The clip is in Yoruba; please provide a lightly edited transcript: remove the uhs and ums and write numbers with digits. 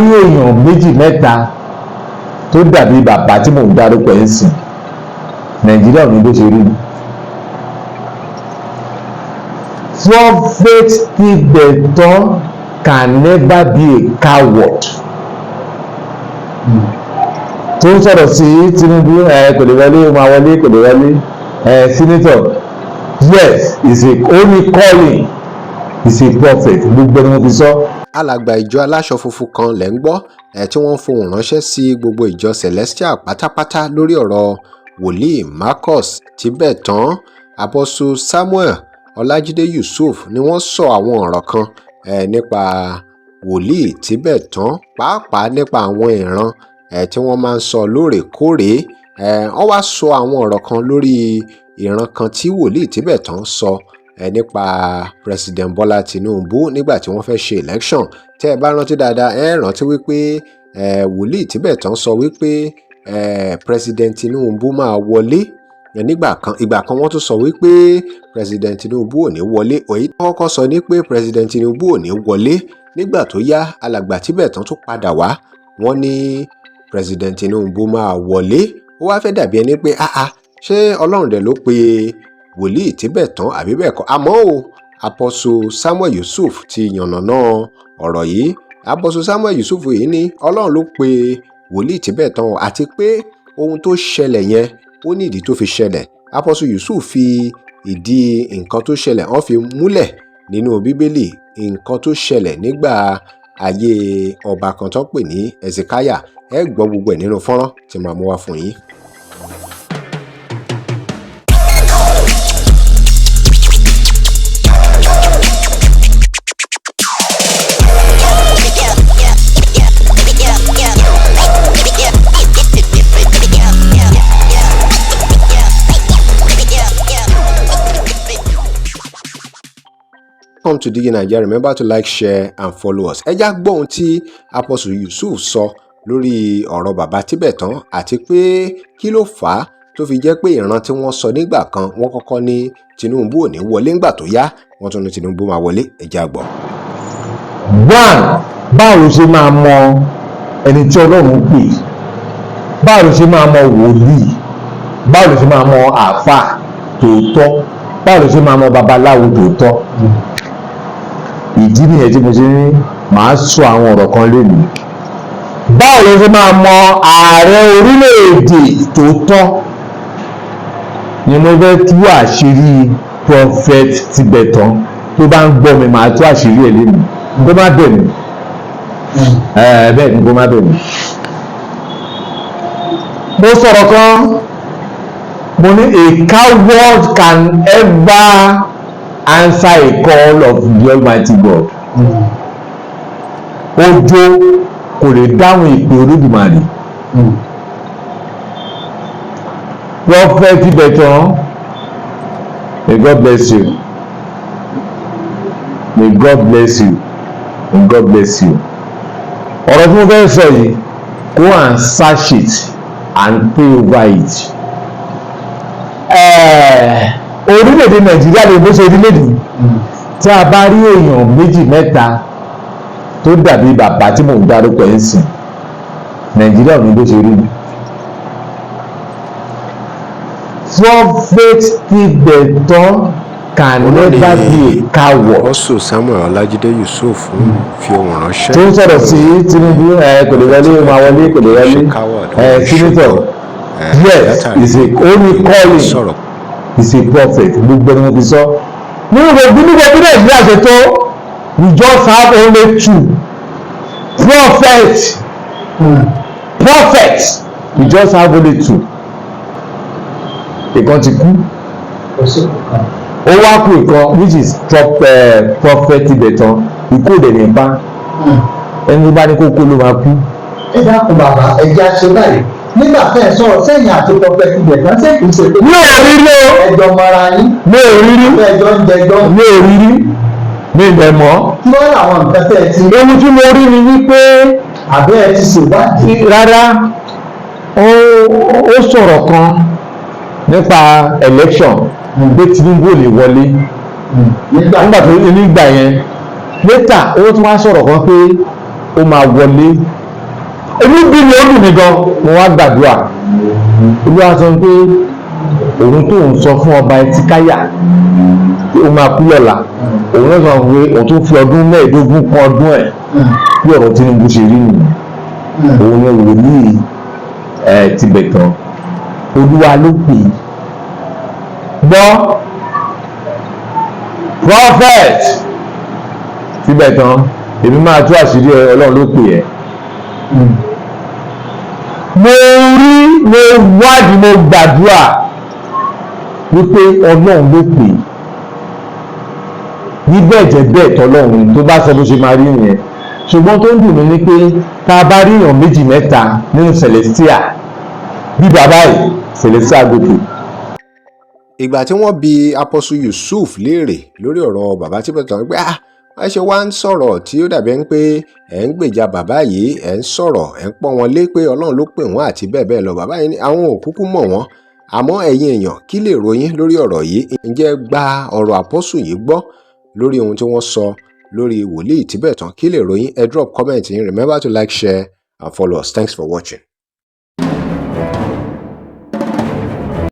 rí èèyàn méjì mẹ́ta tó dàbí bàbá tí mò ń dárúkọ ẹ̀ ń sìn, Nàìjíríà ò ní bó ṣe rí ni. Prophet Tibetan can never be a coward. Tó ń sọ̀rọ̀ sí Tinubu kò lè wọlé, ó máa wọlé, kò lè wọlé. Senator, yes, is a only calling, is a prophet. Gbogbo ni mo fi sọ. Alàgbà ìjọ aláṣọ funfun kan lẹ́ ń gbọ́ tí wọ́n fohùn ránṣẹ́ sí gbogbo ìjọ Celestial pátápátá lórí ọ̀rọ̀ wòlíì Marcus Tibetan. Apostle Samuel Ọlájídé Yusuf ni wọ́n sọ àwọn ọ̀rọ̀ kan nípa wòlíì Tibetan, pàápàá nípa àwọn ìran tí wọ́n máa ń sọ lóòrèkóòrè. Wọ́n wá sọ àwọn ọ̀rọ̀ kan lórí ìran kan tí wòlíì Tibetan sọ nípa President Bọ́lá Tinubu nígbà tí wọ́n fẹ́ ṣe election. Tẹ́ ẹ bá rántí dáadáa, rántí wípé wòlíì Tibetan sọ wípé President Tinubu máa wọlé. Ìgbà kan wọ́n tún sọ wípé President Tinubu ò ní wọlé. Èyí tó kọ́kọ́ sọ ní pé President Tinubu ò ní wọlé. Nígbà tó yá, alàgbà Tibetan tún padà wá, wọ́n ní President Tinubu máa wọlé. Ó wá fẹ́ dàbí ẹni pé ṣé Ọlọ́run dẹ̀ ló pe wòlíì Tibetan àbí bẹ́ẹ̀ kọ́? Àmọ́ Apostle Samuel Yusuf ti yànnàná ọ̀rọ̀ yìí. Apostle Samuel Yusuf yìí ní Ọlọ́run ló pe wòlíì Tibetan àti pé ohun tó ṣẹlẹ̀ yẹn ó ní ìdí tó fi ṣẹlẹ̀. Apostle Yusuf fi ìdí nǹkan tó ṣẹlẹ̀ wọ́n fi múlẹ̀ nínú Bíbélì, nǹkan tó ṣẹlẹ̀ nígbà ayé ọba kan tó pè ní Hezekiah. Ẹ gbọ́ gbogbo ẹ̀ nínú fọ́nrán tí màá mú wá fún yín. Welcome to Digi Nigeria. Remember to like, share and follow us. Ẹ já gbọ́ ohun tí Apostle Yusuf sọ lórí ọ̀rọ̀ bàbá Tibetan àti pé kí ló fà á tó fi jẹ́ pé ìran tí wọ́n sọ nígbà kan wọ́n kọ́kọ́ ní Tinubu ò ní wọlé, ńgbà tó yá wọ́n tún ní Tinubu máa wọlé. Ẹ já gbọ́. Báwo ló ṣe máa mọ ẹni tí Ọlọ́run pè? Báwo ló ṣe máa mọ wòlíì? Báwo ló ṣe máa mọ àáfàá tòótọ́? Báwo ló ṣe máa mọ babaláwo tòótọ́? Ìdí nìyẹn tí mo ṣe ní màá sọ àwọn ọ̀rọ̀ kan lónìí. Báwo ló ṣe máa mọ ààrẹ orílẹ̀-èdè tòótọ́? Ni mo fẹ́ tú àṣírí Prophet Tibetan. Tó bá ń gbọ́ mi, màá tú àṣírí ẹ̀ lónìí. Kó má bẹ̀ mí. Bẹ́ẹ̀ ni kó má bẹ̀ mí. Mo sọ̀rọ̀ kan, mo ní a coward can ever answer a call of the Almighty God. Ojo kò lè dáhùn ìpè Olódùmarè. Prophet Tibetan, may God bless you. May God bless you. May God bless you. Ọ̀rọ̀ tí mo fẹ́ sọ yìí, go and search it and pray over it. Orílẹ̀-èdè Nàìjíríà lè bó ṣe orílẹ̀-èdè tí a bá rí èèyàn méjì mẹ́ta tó dàbí bàbá tí mò ń dárúkọ ẹ̀ ń sìn, Nàìjíríà ò ní bó ṣe rí ni. Prophet Tibetan can never be a coward. Apostle Samuel Ọlájídé Yusuf fi ohùn ránṣẹ́. Tó ń sọ̀rọ̀ sí Tinubu kò lè wọlé, ó máa wọlé, kò lè wọlé. Senator, yes, is a only calling, is a prophet. Gbogbo ni mo fi sọ. Nínú gbogbo Nàìjíríà ṣe tó, we just have only two prophets. Prophets, we just have only two. Ìkan ti kú. Ó wá kú ìkan which is Prophet Tibetan. Ikú òde ní bá. Ẹni bá ní kókó ló máa kú. Ẹ dákun bàbá, ẹ jẹ́ àṣẹ báyìí. Nígbà tẹ́ ẹ sọ̀rọ̀ sẹ́yìn àti Prophet Tibetan ṣé kìí ṣe pé mi ò rí rí o. ẹjọ́ mara yín. Mi ò rí rí. Ẹjọ́ ń jẹjọ́. Mi ò rí rí. Mi ò dẹ̀ mọ̀. Kí wọ́n làwọn nǹkan tẹ́ ẹ ti. Ohun tí mo rí ni wípé àbẹ́ ẹ ti ṣèwádìí. rárá ó sọ̀rọ̀ kan nípa election pé Tinubu ò lè wọlé. Nígbà tó nígbà yẹn later ó tún wá sọ̀rọ̀ kan pé ó máa wọlé. Inú bí mi ó dùn mí gan, mo wá gbàdúrà. Olúwa sọ pé òun tó ń sọ fún ọba Ẹtíkáyà pé ó máa kú lọ́la, òun náà sọ pé òun tó fi ọdún 15 kan ọdún ẹ̀ bí ọ̀rọ̀ Tinubu ṣe rí nìyẹn. Òun ni wòlíì Tibetan. Olúwa ló pè é. Gbọ́ prophet Tibetan, èmi máa tú àṣírí ẹ, Ọlọ́run ló pè ẹ́. Mo wádìí, mo gbàdúrà wípé Ọlọ́run ló pè é. Bí bẹ́ẹ̀ jẹ́ bẹ́ẹ̀ tọ́lọ́run tó bá sọ bó ṣe máa rí yẹn. Ṣùgbọ́n tó ń dùn mí ni pé tá a bá rí èèyàn 2 mẹ́ta nínú Celestial bí bàbá yìí, Celestial gòkè. Ìgbà tí wọ́n bi Apostle Yusuf léèrè lórí ọ̀rọ̀ bàbá Tibetan pé wọ́n ṣe wá ń sọ̀rọ̀ tí ó dàbí pé ẹ̀ ń gbèjà bàbá yìí, ẹ̀ ń sọ̀rọ̀, ẹ̀ ń pọ́n wọn lé pé Ọlọ́run ló pè wọ́n àti bẹ́ẹ̀ bẹ́ẹ̀ lọ. Bàbá yìí ní àwọn ò kúkú mọ̀ wọ́n, àmọ́ ẹ̀yin èèyàn kí lè ròyìn lórí ọ̀rọ̀ yìí? Ǹjẹ́ gba ọ̀rọ̀ Apostle yìí gbọ́ lórí ohun tí wọ́n sọ lórí wòlíì Tibetan? Kí lè ròyìn? Ẹ drop comment yín. Remember to like, share and follow us. Thanks for watching.